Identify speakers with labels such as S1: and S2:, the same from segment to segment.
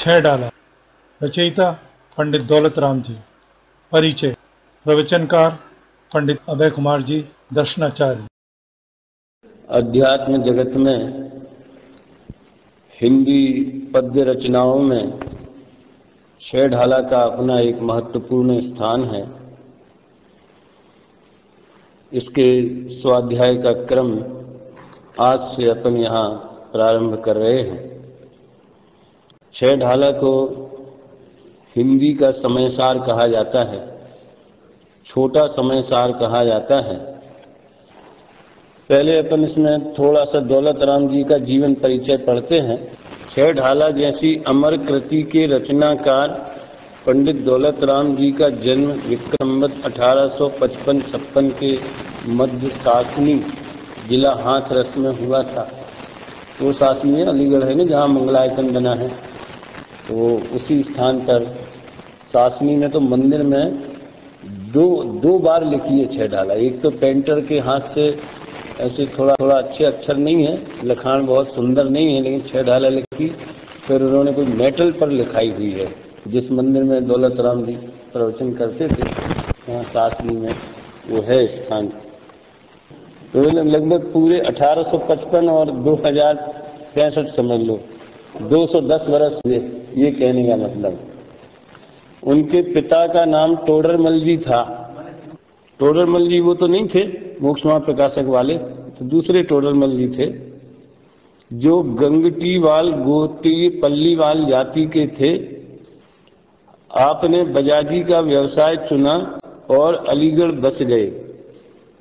S1: छह डाला। रचयिता पंडित दौलत राम जी। परिचय। प्रवचनकार पंडित अभय कुमार जी, दर्शनाचार्य।
S2: अध्यात्म जगत में हिंदी पद्य रचनाओं में छह ढाला का अपना एक महत्वपूर्ण स्थान है। इसके स्वाध्याय का क्रम आज से अपन यहाँ प्रारंभ कर रहे हैं। छह ढाला को हिंदी का समयसार कहा जाता है, छोटा समयसार कहा जाता है। पहले अपन इसमें थोड़ा सा दौलत राम जी का जीवन परिचय पढ़ते हैं। छह ढाला जैसी अमर कृति के रचनाकार पंडित दौलत राम जी का जन्म विक्रम संवत 1855-56 के मध्य शासनी जिला हाथरस में हुआ था। वो शासनी अलीगढ़ है ना, जहाँ मंगलायतन बना है, तो उसी स्थान पर शासनी में तो मंदिर में दो बार लिखी है छह ढाला। एक तो पेंटर के हाथ से ऐसे थोड़ा अच्छे अक्षर नहीं है, लिखान बहुत सुंदर नहीं है, लेकिन छह ढाला लिखी। फिर उन्होंने कोई मेटल पर लिखाई हुई है, जिस मंदिर में दौलत राम जी प्रवचन करते थे वहाँ शासनी में वो है स्थान। तो लगभग पूरे 1855 और 2065 समझ लो, 210 वर्ष हुए, ये कहने का मतलब। उनके पिता का नाम टोडरमल जी था। टोडरमल जी वो तो नहीं थे मोक्षमा प्रकाशक वाले, तो दूसरे टोडरमल जी थे जो गंगटीवाल गोत्रीय पल्लीवाल जाति के थे। आपने बजाजी का व्यवसाय चुना और अलीगढ़ बस गए।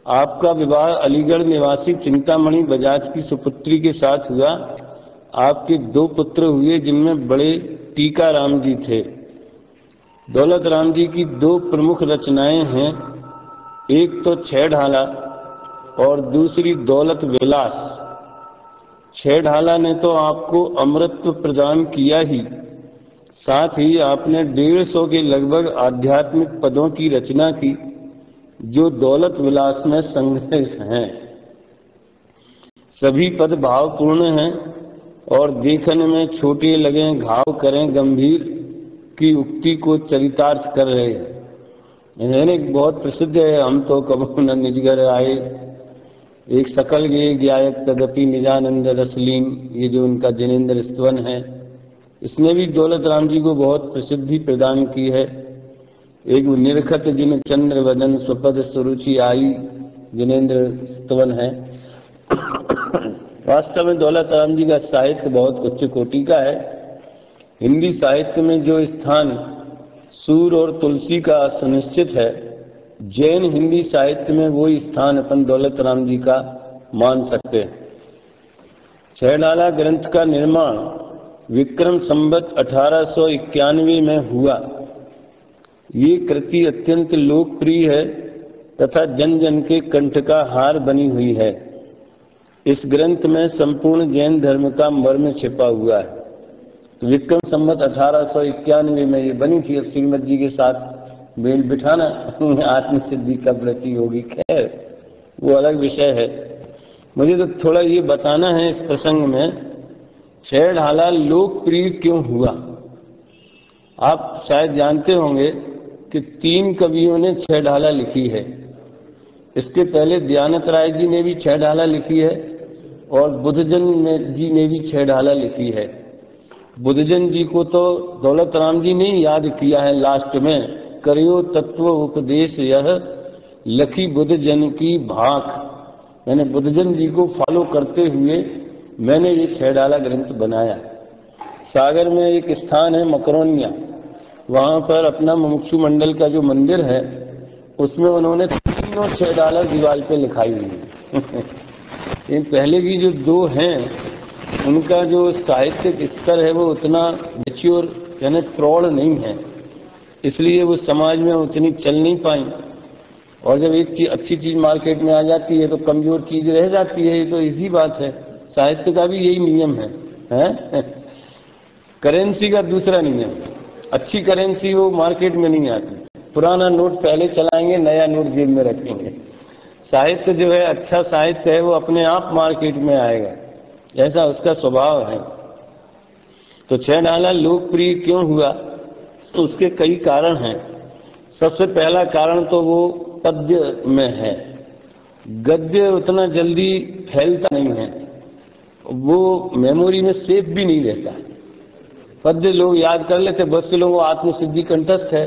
S2: आपका विवाह अलीगढ़ निवासी चिंतामणि बजाज की सुपुत्री के साथ हुआ। आपके दो पुत्र हुए, जिनमें बड़े टीकाराम जी थे। दौलत राम जी की दो प्रमुख रचनाएं हैं, एक तो छह ढाला और दूसरी दौलत विलास। छह ढाला ने तो आपको अमृतत्व प्रदान किया ही, साथ ही आपने 150 के लगभग आध्यात्मिक पदों की रचना की, जो दौलत विलास में संग्रहित हैं। सभी पद भावपूर्ण हैं और देखने में छोटे लगे घाव करें गंभीर की उक्ति को चरितार्थ कर रहे हैं। यानी बहुत प्रसिद्ध है, हम तो कबो न निजगर आए, एक सकल गे गायक तदपि निजानंद रसलीन, ये जो उनका जिनेंद्र स्तवन है, इसने भी दौलत राम जी को बहुत प्रसिद्धि प्रदान की है। एक निरखत जिन चंद्र वदन स्वपद सुरुचि आई, जिनेंद्र स्तवन है। वास्तव में दौलत राम जी का साहित्य बहुत उच्च कोटि का है। हिंदी साहित्य में जो स्थान सूर और तुलसी का सुनिश्चित है, जैन हिंदी साहित्य में वो स्थान अपन दौलत राम जी का मान सकते हैं। छह ढाला ग्रंथ का निर्माण विक्रम संवत 1891 में हुआ। ये कृति अत्यंत लोकप्रिय है तथा जन जन के कंठ का हार बनी हुई है। इस ग्रंथ में संपूर्ण जैन धर्म का मर्म छिपा हुआ है। तो विक्रम संवत 1891 में ये बनी थी। अब श्रीमद जी के साथ मेल बिठाना आत्मसिद्धि कब रची होगी, खैर वो अलग विषय है। मुझे तो थोड़ा ये बताना है इस प्रसंग में, छह ढाला लोकप्रिय क्यों हुआ। आप शायद जानते होंगे कि 3 कवियों ने छह ढाला लिखी है। इसके पहले दयानंद राय जी ने भी छह ढाला लिखी है और बुद्धजन जी ने भी छह ढाला लिखी है। बुद्धजन जी को तो दौलत राम जी ने याद किया है लास्ट में, करियो तत्व उपदेश यह लखी बुद्धजन की भाख। मैंने बुद्धजन जी को फॉलो करते हुए मैंने ये छह ढाला ग्रंथ बनाया। सागर में एक स्थान है मकरोनिया, वहां पर अपना मुमुक्षु मंडल का जो मंदिर है, उसमें उन्होंने तीनों छह ढाला दीवार पे लिखाई हुई है। इन पहले की जो दो हैं, उनका जो साहित्यिक स्तर है वो उतना मैच्योर यानी प्रौढ़ नहीं है, इसलिए वो समाज में उतनी चल नहीं पाई। और जब एक चीज अच्छी चीज मार्केट में आ जाती है तो कमजोर चीज रह जाती है। ये तो इसी बात है, साहित्य का भी यही नियम है? करेंसी का दूसरा नियम, अच्छी करेंसी वो मार्केट में नहीं आती। पुराना नोट पहले चलाएंगे, नया नोट जेब में रखेंगे। साहित्य जो है, अच्छा साहित्य है, वो अपने आप मार्केट में आएगा, ऐसा उसका स्वभाव है। तो छह ढाला लोकप्रिय क्यों हुआ? उसके कई कारण हैं। सबसे पहला कारण तो वो पद्य में है। गद्य उतना जल्दी फैलता नहीं है, वो मेमोरी में सेफ भी नहीं रहता। पद्य लोग याद कर लेते, बहुत से लोगों को आत्मसिद्धि कंठस्थ है,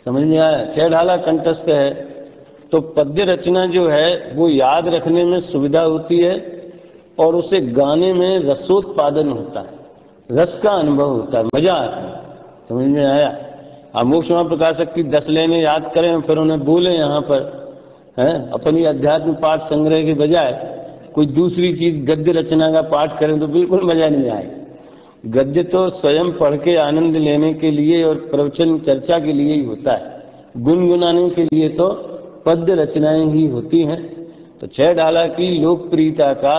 S2: समझ में आया, छह ढाला कंठस्थ है, तो पद्य रचना जो है वो याद रखने में सुविधा होती है और उसे गाने में रसोत्पादन होता है, रस का अनुभव होता है, मजा आता है। समझ में आया? आप मोक्ष प्रकाशक की 10 लाइनें याद करें फिर उन्हें बोले यहाँ पर, हैं, अपनी अध्यात्म पाठ संग्रह के बजाय कोई दूसरी चीज गद्य रचना का पाठ करें तो बिल्कुल मजा नहीं आएगा। गद्य तो स्वयं पढ़ के आनंद लेने के लिए और प्रवचन चर्चा के लिए ही होता है, गुनगुनाने के लिए तो पद्य रचनाएं ही होती हैं। तो छह ढाला की लोकप्रियता का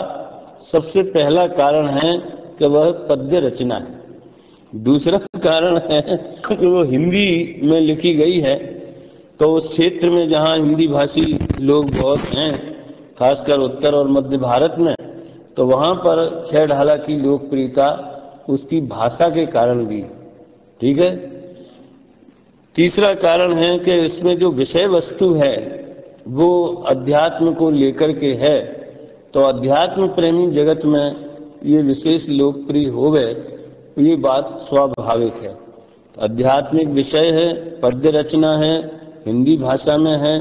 S2: सबसे पहला कारण है कि वह पद्य रचना है। दूसरा कारण है कि वो हिंदी में लिखी गई है, तो उस क्षेत्र में जहां हिंदी भाषी लोग बहुत हैं, खासकर उत्तर और मध्य भारत में, तो वहां पर छह ढाला की लोकप्रियता उसकी भाषा के कारण भी। ठीक है। तीसरा कारण है कि इसमें जो विषय वस्तु है वो अध्यात्म को लेकर के है, तो अध्यात्म प्रेमी जगत में ये विशेष लोकप्रिय हो गए, ये बात स्वाभाविक है। आध्यात्मिक विषय है, पद्य रचना है, हिंदी भाषा में है,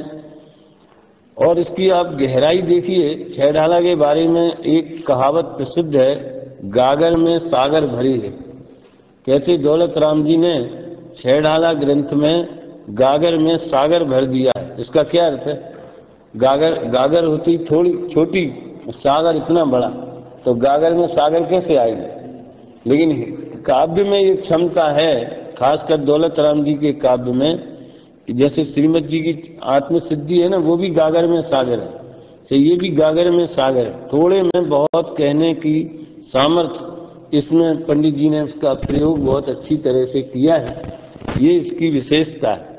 S2: और इसकी आप गहराई देखिए। छह ढाला के बारे में एक कहावत प्रसिद्ध है, गागर में सागर भरी है। कहते दौलत राम जी ने छह ढाला ग्रंथ में गागर में सागर भर दिया है। इसका क्या अर्थ है? गागर होती थोड़ी छोटी, सागर इतना बड़ा, तो गागर में सागर कैसे आएगी? लेकिन काव्य में ये क्षमता है, खासकर दौलत राम जी के काव्य में, जैसे श्रीमद जी की आत्मसिद्धि है ना, वो भी गागर में सागर है, तो ये भी गागर में सागर है। थोड़े में बहुत कहने की सामर्थ्य इसमें पंडित जी ने उसका प्रयोग बहुत अच्छी तरह से किया है, ये इसकी विशेषता है।